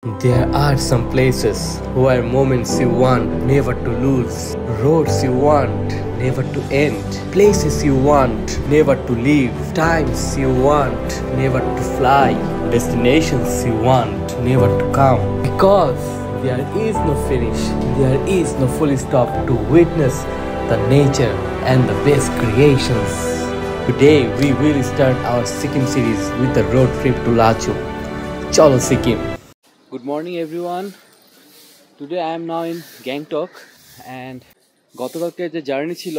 There are some places where moments you want never to lose, roads you want never to end, places you want never to leave, times you want never to fly, destinations you want never to come. Because there is no finish, there is no full stop to witness the nature and the best creations. Today we will start our Sikkim series with a road trip to Lachung. Chalo Sikkim. Good morning everyone. Today I am now in Gangtok and গতকালকে যে journey ছিল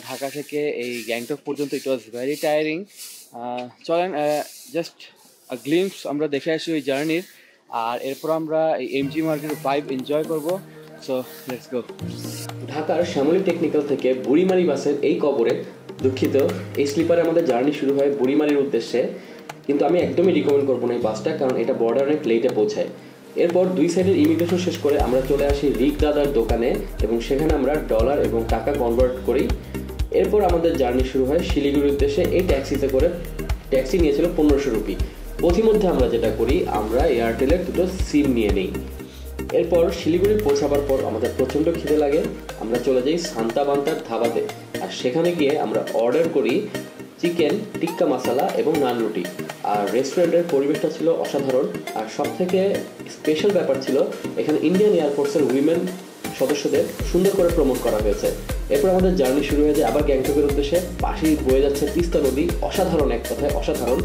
ঢাকা থেকে এই গ্যাংটক পর্যন্ত ইট was very tiring. চলেন just glimpse আমরা দেখে আসি ওই জার্নির, আর এরপর আমরা এই এমজি মার্কেট ভাইব এনজয় করব। So let's go. ঢাকার শ্যামলী টেকনিক্যাল থেকে বুড়িমারি বাসের এই কবরে, দুঃখিত, এই স্লিপারে আমাদের জার্নি শুরু হয় বুড়িমারির উদ্দেশ্যে, কিন্তু আমি একদমই রিকমেন্ড করবো না এই বাসটা, কারণ এটা বর্ডার অনেক লেটে পৌঁছায়। এরপর দুই সাইডের ইমিগ্রেশন শেষ করে আমরা চলে আসি রিক দাদার দোকানে এবং সেখানে আমরা ডলার এবং টাকা কনভার্ট করি। এরপর আমাদের জার্নি শুরু হয় শিলিগুড়ির উদ্দেশ্যে। এই ট্যাক্সিতে করে, ট্যাক্সি নিয়েছিল 1500 রুপি। পথিমধ্যে আমরা যেটা করি, আমরা এয়ারটেলের দুটো সিম নিয়ে নিই। এরপর শিলিগুড়ি পৌঁছাবার পর আমাদের প্রচণ্ড খিদে লাগে, আমরা চলে যাই সান্তা বান্তার ধাবাতে, আর সেখানে গিয়ে আমরা অর্ডার করি চিকেন টিক্কা মশলা এবং নান রুটি। আর রেস্টুরেন্টের পরিবেশটা ছিল অসাধারণ, আর সব থেকে স্পেশাল ব্যাপার ছিল এখানে ইন্ডিয়ান এয়ারফোর্সের উইমেন সদস্যদের সুন্দর করে প্রমোট করা হয়েছে। এরপর আমাদের জার্নি শুরু হয়ে যায় আবার গ্যাংটকের উদ্দেশ্যে। পাশেই বয়ে যাচ্ছে তিস্তা নদী, অসাধারণ, এক কথায় অসাধারণ।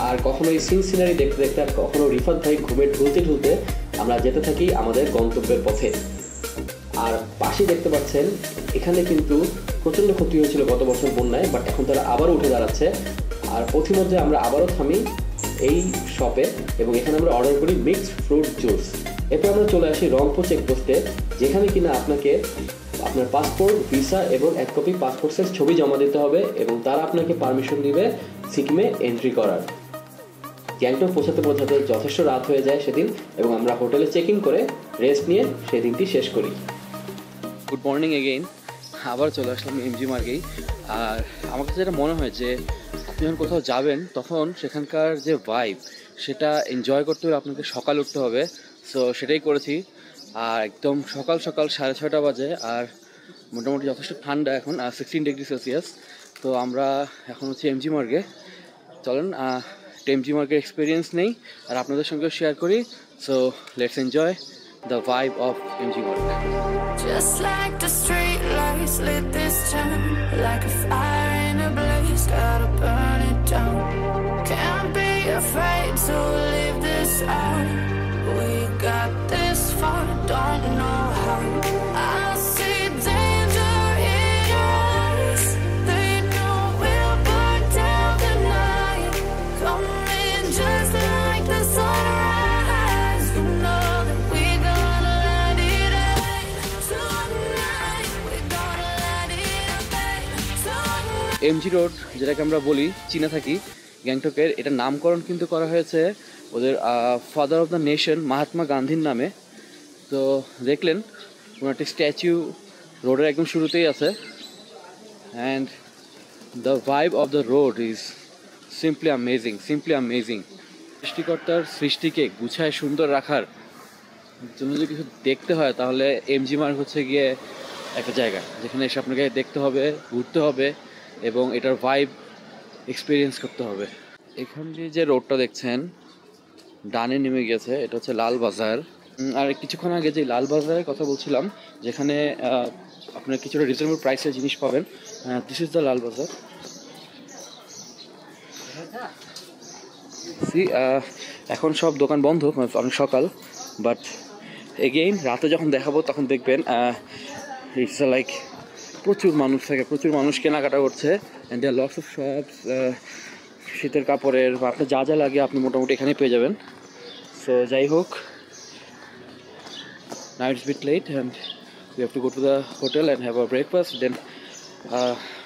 আর কখনো এই সিন সিনারি দেখতে দেখতে, আর কখনো রিফাত ভাই ঘুমে ঢুলতে ঢুলতে আমরা যেতে থাকি আমাদের গন্তব্যের পথে। আর পাশেই দেখতে পাচ্ছেন এখানে কিন্তু প্রচণ্ড ক্ষতি হয়েছিল গত বছর বন্যায়, বাট এখন তারা আবারও উঠে দাঁড়াচ্ছে। আর পথিমধ্যে আমরা আবারও থামি এই শপে এবং এখানে আমরা অর্ডার করি মিক্সড ফ্রুট জুস। এরপর আমরা চলে আসি রংপুর চেকপোস্টে, যেখানে কিনা আপনাকে আপনার পাসপোর্ট, ভিসা এবং এক কপি পাসপোর্ট সাইজ ছবি জমা দিতে হবে এবং তারা আপনাকে পারমিশন দিবে সিকিমে এন্ট্রি করার। গ্যাংটক পৌঁছাতে পৌঁছাতে যথেষ্ট রাত হয়ে যায় সেদিন, এবং আমরা হোটেলে চেক ইন করে রেস্ট নিয়ে সেদিনটি শেষ করি। গুড মর্নিং এগেইন, আবার চলে আসলাম এমজি মার্গেই। আর আমার কাছে যেটা মনে হয় যে আপনি যখন কোথাও যাবেন তখন সেখানকার যে ভাইব সেটা এনজয় করতে হলে আপনাকে সকাল উঠতে হবে। সো সেটাই করেছি। আর একদম সকাল সকাল 6:30 বাজে, আর মোটামুটি যথেষ্ট ঠান্ডা এখন, 16 ডিগ্রি সেলসিয়াস। তো আমরা এখন হচ্ছে এমজি মার্গে। চলেন এমজি মার্গের এক্সপিরিয়েন্স নেই আর আপনাদের সঙ্গেও শেয়ার করি। So let's enjoy the vibe of MG Marg. Just like the street lights lit this town, like a fire in a blaze, gotta burn it down. Can't be afraid to leave this out. We got this far, don't know how. I see danger in your eyes. They know we'll burn down the night. Coming just like the sunrise. You know that we're gonna light it up tonight. We're gonna light it up tonight. MG road, যেটাকে আমরা বলি চিনে থাকি গ্যাংটকের, এটা নামকরণ কিন্তু করা হয়েছে ওদের father of the nation Mahatma গান্ধীর নামে। তো দেখলেন কোনো একটা স্ট্যাচু রোডের একদম শুরুতেই আছে। And the vibe of the road is simply amazing, simply amazing. সৃষ্টিকর্তার সৃষ্টিকে গুছায় সুন্দর রাখার জন্য যদি কিছু দেখতে হয় তাহলে এমজি মার্গ হচ্ছে গিয়ে একটা জায়গা যেখানে এসে আপনাকে দেখতে হবে, ঘুরতে হবে এবং এটার ভাইব এক্সপিরিয়েন্স করতে হবে। এখান দিয়ে যে রোডটা দেখছেন ডানে নেমে গেছে, এটা হচ্ছে লাল বাজার। আর কিছুক্ষণ আগে যে লাল বাজারের কথা বলছিলাম, যেখানে আপনার কিছুটা রিজনেবল প্রাইসের জিনিস পাবেন, দিস ইজ দ্য লাল বাজার। এখন সব দোকান বন্ধ, অনেক সকাল, বাট এগেইন রাতে যখন দেখাবো তখন দেখবেন ইটস লাইক প্রচুর মানুষ থাকে, প্রচুর মানুষ কেনাকাটা করছে। And there lots of shops, শীতের কাপড়ের বা আপনার যা যা লাগে আপনি মোটামুটি এখানে পেয়ে যাবেন। সো যাই হোক, now it's a bit late and we have to go to the hotel and have our breakfast. Then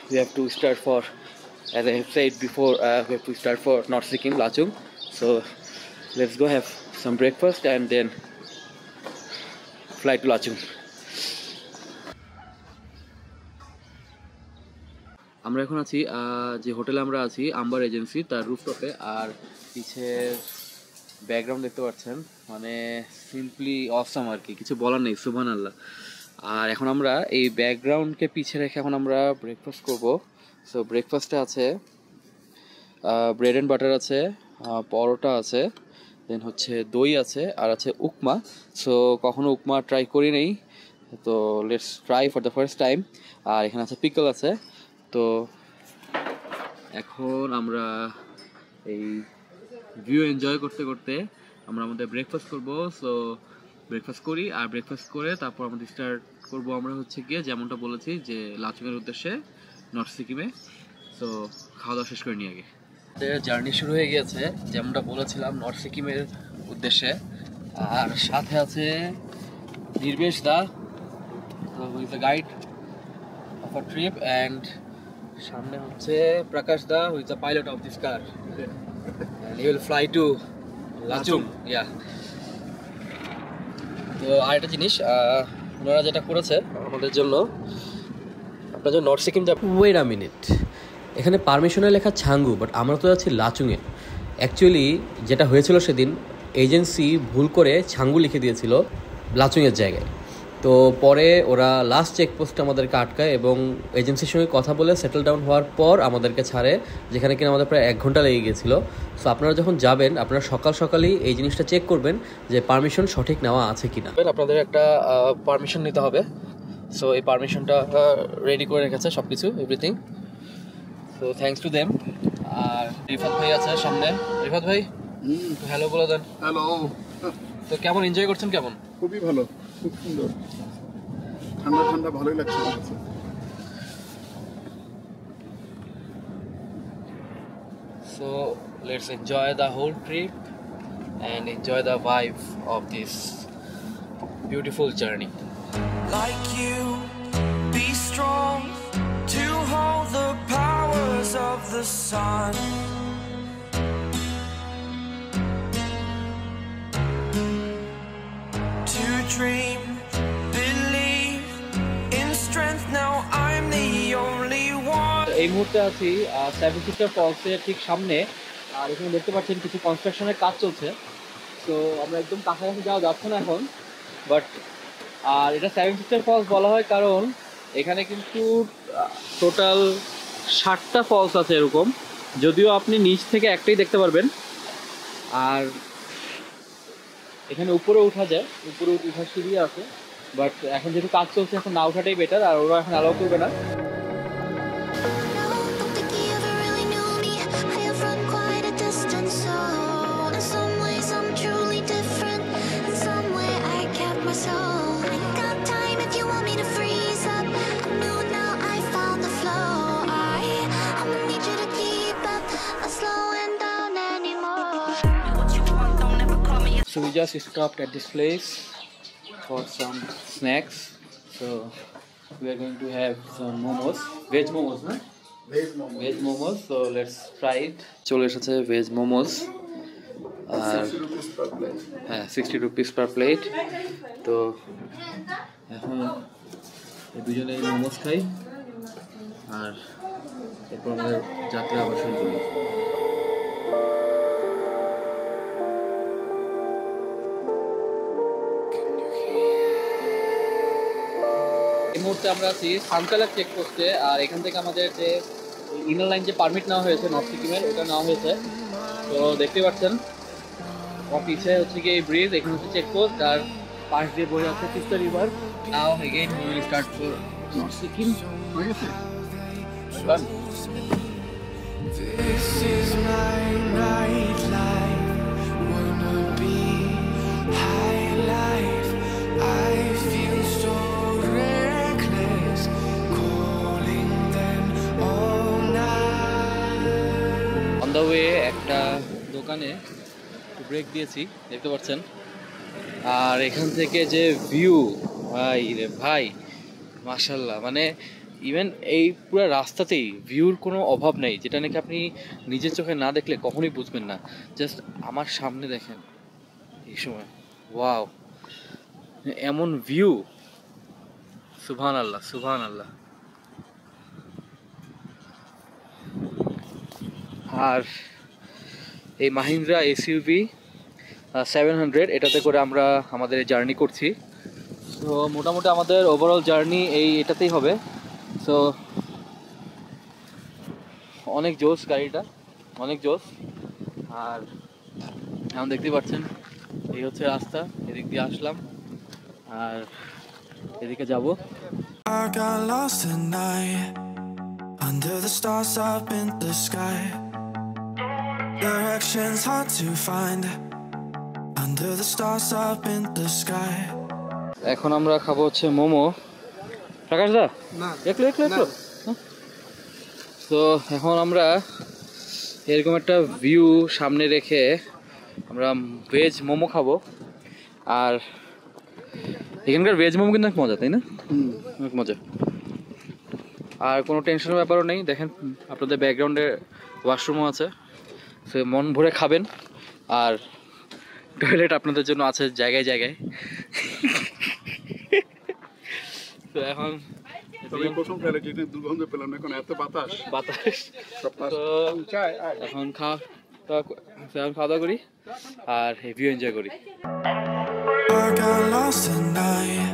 we have to start for, as I have said before, we have to start for North Sikkim, Lachung. So let's go have some breakfast and then fly to Lachung. আমরা এখন আছি যে হোটেলে আমরা আছি amber agency, তার রুফটপে। আর পিছের background দেখতে পাচ্ছেন, মানে সিম্পলি অসাম আর কি, কিছু বলার নেই, সুবহানাল্লাহ। আর এখন আমরা এই ব্যাকগ্রাউন্ডকে পিছিয়ে রেখে এখন আমরা ব্রেকফাস্ট করব। সো ব্রেকফাস্টে আছে ব্রেড অ্যান্ড বাটার আছে, পরোটা আছে, দেন হচ্ছে দই আছে, আর আছে উপমা। সো কখনো উপমা ট্রাই করি নেই, তো let's try for the first time. আর এখানে আছে পিকল আছে। তো এখন আমরা এই ভিউ এনজয় করতে করতে আমরা আমাদের ব্রেকফাস্ট করব। সো ব্রেকফাস্ট করি, আর ব্রেকফাস্ট করে তারপর আমাদের স্টার্ট করব আমরা হচ্ছে গিয়ে যেমনটা বলেছি যে লাচুংয়ের উদ্দেশ্যে নর্থ সিকিমে। সো খাওয়া দাওয়া শেষ করে নিয়ে আগে জার্নি শুরু হয়ে গিয়েছে, যেমনটা বলেছিলাম নর্থ সিকিমের উদ্দেশ্যে। আর সাথে আছে নির্বেশ দা, who is the guide of a trip, and সামনে হচ্ছে প্রকাশ দা, who is the pilot of this car, and he will fly to Lachung. Yeah, তো আরেকটা জিনিস ওনারা যেটা করেছে আমাদের জন্য, আপনার জন্য north Sikkim wait a minute, এখানে পারমিশনে লেখা ছাঙ্গু, বাট আমরা তো যাচ্ছি লাচুংয়ে। অ্যাকচুয়ালি যেটা হয়েছিল সেদিন, এজেন্সি ভুল করে ছাঙ্গু লিখে দিয়েছিল লাচুংয়ের জায়গায়। তো পরে ওরা লাস্ট চেকপোস্টে আমাদেরকে আটকায় এবং এজেন্সির সঙ্গে কথা বলে সেটেল ডাউন হওয়ার পর আমাদেরকে ছাড়ে, যেখানে কিনা আমাদের প্রায় 1 ঘন্টা লেগে গিয়েছিলো। সো আপনারা যখন যাবেন আপনারা সকাল সকালই এই জিনিসটা চেক করবেন যে পারমিশন সঠিক নেওয়া আছে কিনা। আপনাদের একটা পারমিশন নিতে হবে। সো এই পারমিশনটা রেডি করে রেখেছে সব কিছু, everything. So thanks to them. আর রিফাত ভাই আছে সামনে। রিফাত ভাই, হ্যালো বলে দেন। হ্যালো। তো কেমন এনজয় করছেন? কেমন? খুবই ভালো, খুব সুন্দর, ঠান্ডা ঠান্ডা, ভালোই লাগছে আমার কাছে। So let's enjoy the whole trip and enjoy the vibe of this beautiful journey. Like you, be strong to hold the powers of the sun. To dream, believe in strength. Now I'm the only one. এই মুহূর্তে আছি seven sister ফলসের ঠিক সামনে, আর এখানে দেখতে পাচ্ছেন কিছু কনস্ট্রাকশনের কাজ চলছে। তো আমরা একদম কাছাকাছি যাওয়া যাচ্ছে না এখন, বাট আর এটা সেভেন সিস্টার ফলস বলা হয় কারণ এখানে কিন্তু টোটাল 60টা ফলস আছে এরকম, যদিও আপনি নিচ থেকে একটাই দেখতে পারবেন। আর এখানে উপরে উঠা যায়, উপরে উঠার সিঁড়ি আছে, বাট এখন যেহেতু কাজ চলছে এখন না ওঠাটাই বেটার, আর ওরা এখন অ্যালাউ করবে না। Don't think he ever really knew me. I have run quite a distance, so in some ways I'm truly different. In some way I kept my soul. I got time if you want me to freeze up. I'm new now, I found the flow. I'ma need you to keep up, not slowing down anymore. So we just stopped at this place for some snacks. So we are going to have some momos, veg momos, na? Veg momos. So let's try it. চলে এসেছে veg momos, আর 60 rupees per plate. হ্যাঁ 60 rupees per plate. তো এখন দুজনে মোমোস খাই, আর এরপর আমাদের যাত্রা আবার শুরু করি। এই মুহূর্তে আমরা আছি সানকালার চেকপোস্টে, আর এখান থেকে আমাদের যে ইনার লাইন যে পারমিট নেওয়া হয়েছে নর্থ সিকিমের, ওটা নেওয়া হয়েছে। তো দেখতে পাচ্ছেন আমার পিছিয়ে হচ্ছে কি এই ব্রিজ, এখানে হচ্ছে চেকপোস্ট, আর পাশ দিয়ে বয়ে যাচ্ছে Teesta river. Now again we will start for north Sikkim. হয়ে গেছে? Done. This is my nightlife. Wanna be high life. I feel so reckless, calling them all night. On the way একটা দোকানে ব্রেক দিয়েছি, দেখতে পাচ্ছেন। আর এখান থেকে যে ভিউ, ভাই রে ভাই, মাশাল্লাহ, মানে ইভেন এই পুরো রাস্তাতেই ভিউর কোনো অভাব নেই, যেটা নাকি আপনি নিজের চোখে না দেখলে কখনোই বুঝবেন না। জাস্ট আমার সামনে দেখেন এই সময়, ওয়াও, এমন ভিউ, সুবহানাল্লাহ সুবহানাল্লাহ। আর এই মাহিন্দ্রা এসইউভি 700, এটাতে করে আমরা আমাদের জার্নি করছি। তো মোটামুটি আমাদের ওভারঅল জার্নি এটাতেই হবে। সো অনেক জোস গাড়িটা, অনেক জোস। আর এখন দেখতেই পাচ্ছেন এই হচ্ছে রাস্তা, এদিক দিয়ে আসলাম আর এদিকে যাব। I got lost tonight under the stars up in the sky. Directions hard to find under the stars up in the sky. এখন আমরা খাবো হচ্ছে মোমো। প্রকাশ দা একটু তো এখন আমরা এরকম একটা ভিউ সামনে রেখে আমরা ভেজ মোমো খাবো। আর এখানকার ভেজ মোমো কিন্তু অনেক মজা, তাই না? অনেক মজা। আর কোনো টেনশনের ব্যাপারও নেই। দেখেন আপনাদের ব্যাকগ্রাউন্ডে ওয়াশরুমও আছে, সে মন ভরে খাবেন। আর টয়লেট আপনাদের জন্য আছে জায়গায় জায়গায়। তো এখন প্রথম খেলে যেটা দুর্গন্ধ পেলাম, এখন এত বাতাস এখন খাওয়া দাওয়া করি আর ভিউ এনজয় করি। I got lost tonight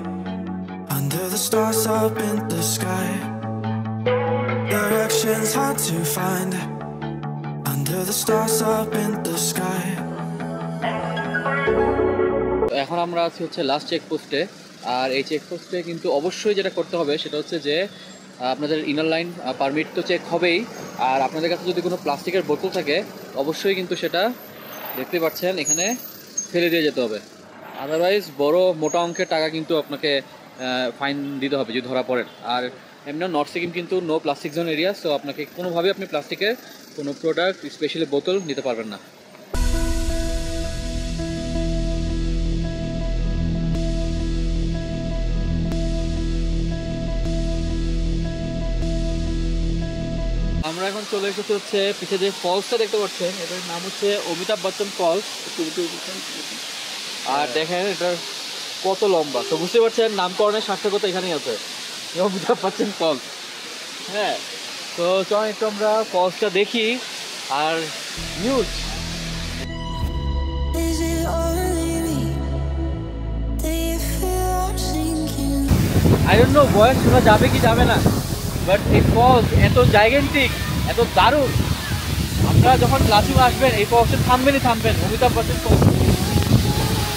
under the stars up in the sky. Directions hard to find under the stars up in the sky. এখন আমরা আছি হচ্ছে লাস্ট চেকপোস্টে। আর এই চেকপোস্টে কিন্তু অবশ্যই যেটা করতে হবে সেটা হচ্ছে যে আপনাদের ইনার লাইন পারমিট তো চেক হবেই। আর আপনাদের কাছে যদি কোনো প্লাস্টিকের বোতল থাকে অবশ্যই কিন্তু সেটা দেখতে পাচ্ছেন এখানে ফেলে দিয়ে যেতে হবে। আদারওয়াইজ বড় মোটা অঙ্কের টাকা কিন্তু আপনাকে ফাইন দিতে হবে যদি ধরা পড়েন। আর এমনি নর্থ সিকিম কিন্তু no plastic zone area, so আপনাকে কোনোভাবে আপনি প্লাস্টিকের কোনো প্রোডাক্ট স্পেশালি বোতল নিতে পারবেন না। আমরা এখন চলে এসেছি হচ্ছে পিছিয়ে যে ফলসটা দেখতে পাচ্ছেন, এটার নাম হচ্ছে অমিতাভ বচ্চন ফলস। আর দেখেন এটার কত লম্বা, তো বুঝতে পারছেন নামকরণের সার্থকতা এখানেই আছে, অমিতাভ বচ্চন ফলস। হ্যাঁ, তো চলুন একটু আমরা ফলসটা দেখি। আর news Is it only me? Do you feel I'm sinking? I don't know voice শোনা যাবে কি যাবে না, বাট এই ফলস এত জাইগেন্টিক, এত দারুণ। আপনারা যখন লাচুং আসবেন এই ফলসে থামবেন Amitabh Bachchan falls.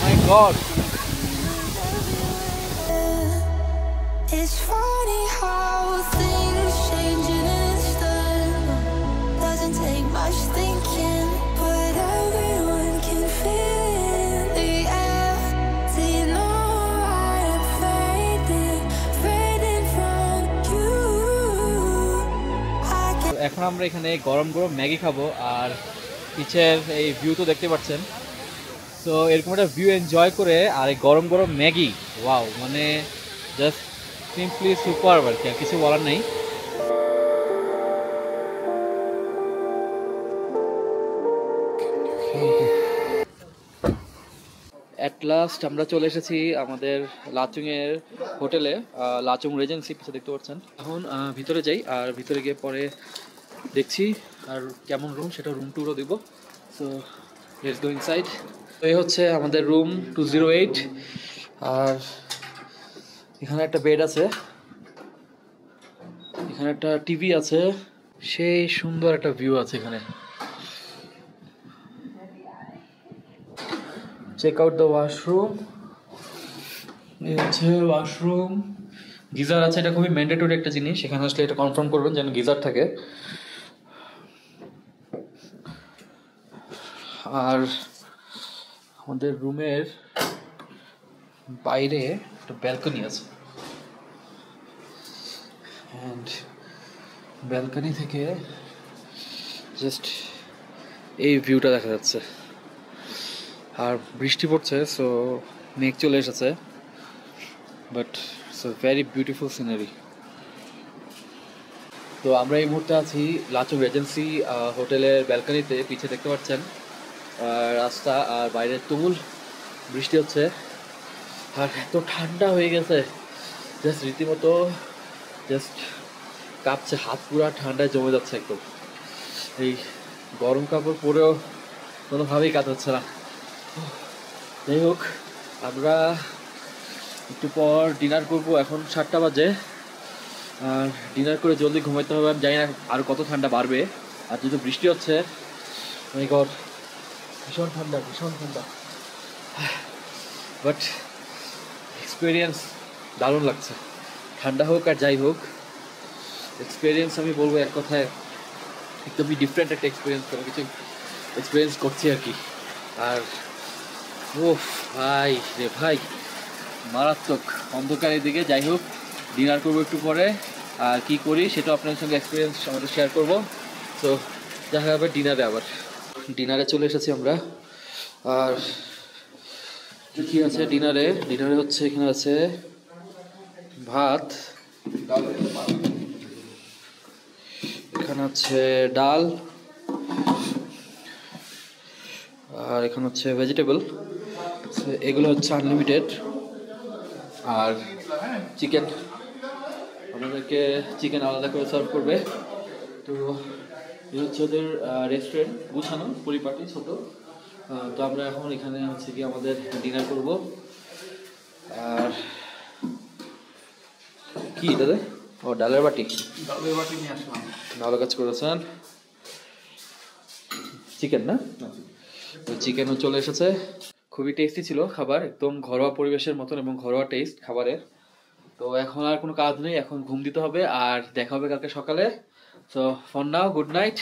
My god, It's funny how things change in an instant. Doesn't take much thinking, but everyone can feel the air. Do you know I am fading from you? I can এখন আমরা এখানে গরম গরম Maggi খাবো। আর পিছের এই view তো দেখতে পাচ্ছেন। তো এরকম একটা ভিউ এনজয় করে আর এই গরম গরম ম্যাগি, ওয়াও, মানে জাস্ট সিম্পলি সুপার আর কি, আর কিছু বলার নেই। অ্যাট লাস্ট আমরা চলে এসেছি আমাদের লাচুংয়ের হোটেলে, লাচুং রেজেন্সি পিছনে দেখতে পাচ্ছেন। এখন ভিতরে যাই, আর ভিতরে গিয়ে পরে দেখছি আর কেমন রুম সেটা রুম ট্যুরও দিব। So let's go inside. তো এই হচ্ছে আমাদের রুম 208। আর এখানে একটা বেড আছে, এখানে একটা টিভি আছে, সেই সুন্দর একটা ভিউ আছে এখানে। Check out the washroom. এই হচ্ছে ওয়াশরুম, গিজার আছে, এটা খুবই ম্যান্ডেটরি একটা জিনিস। এখানে আসলে এটা কনফার্ম করবেন যেন গিজার থাকে। আর আমাদের রুমের বাইরে একটা ব্যালকনি আছে, অ্যান্ড ব্যালকনি থেকে জাস্ট এই ভিউটা দেখা যাচ্ছে। আর বৃষ্টি পড়ছে, সো মেঘ চলে এসেছে, but it's a very beautiful scenery. তো আমরা এই মুহূর্তে আছি লাচুং রেজেন্সি হোটেলের ব্যালকনিতে। পিছে দেখতে পাচ্ছেন রাস্তা, আর বাইরে তুমুল বৃষ্টি হচ্ছে। আর এত ঠান্ডা হয়ে গেছে, জাস্ট রীতিমতো জাস্ট কাঁপছে হাত, পুরা ঠান্ডায় জমে যাচ্ছে একদম। এই গরম কাপড় পরেও কোনোভাবেই কাজ হচ্ছে না। যাই হোক, আমরা একটু পর ডিনার করব। এখন 7টা বাজে, আর ডিনার করে জলদি ঘুমাইতে হবে। আমি জানি না আর কত ঠান্ডা বাড়বে, আর যেহেতু বৃষ্টি হচ্ছে, মাই গড, ভীষণ ঠান্ডা, ভীষণ ঠান্ডা। বাট এক্সপিরিয়েন্স দারুণ লাগছে, ঠান্ডা হোক আর যাই হোক। এক্সপিরিয়েন্স আমি বলবো এক কথায় একদমই ডিফারেন্ট একটা এক্সপিরিয়েন্স, কোনো কিছু এক্সপিরিয়েন্স করছি আর কি। আর ও ভাই রে ভাই, মারাত্মক অন্ধকারের দিকে। যাই হোক, ডিনার করবো একটু পরে, আর কি করি সেটা আপনাদের সঙ্গে এক্সপিরিয়েন্স আমাদের শেয়ার করবো। তো দেখা যাবে ডিনারে। আবার ডিনারে চলে এসেছি আমরা। আর কি আছে ডিনারে? ডিনারে হচ্ছে, এখানে আছে ভাত, এখানে হচ্ছে ডাল, আর এখানে হচ্ছে ভেজিটেবল। এগুলো হচ্ছে আনলিমিটেড। আর চিকেন, আমাদেরকে চিকেন আলাদা করে সার্ভ করবে। তো এই হচ্ছে ওদের রেস্টুরেন্ট, গুছানো পরিপাটি ছোট। তো আমরা এখন এখানে হচ্ছে কি আমাদের ডিনার করব। আর কি দাদা? ও ডালের বাটি নিয়ে আসলাম। ভালো কাজ করেছেন। চিকেন না, চিকেনও চলে এসেছে। খুবই টেস্টি ছিল খাবার, একদম ঘরোয়া পরিবেশের মতন এবং ঘরোয়া টেস্ট খাবারের। তো এখন আর কোনো কাজ নেই, এখন ঘুম দিতে হবে, আর দেখা হবে কালকে সকালে। So for now, good night.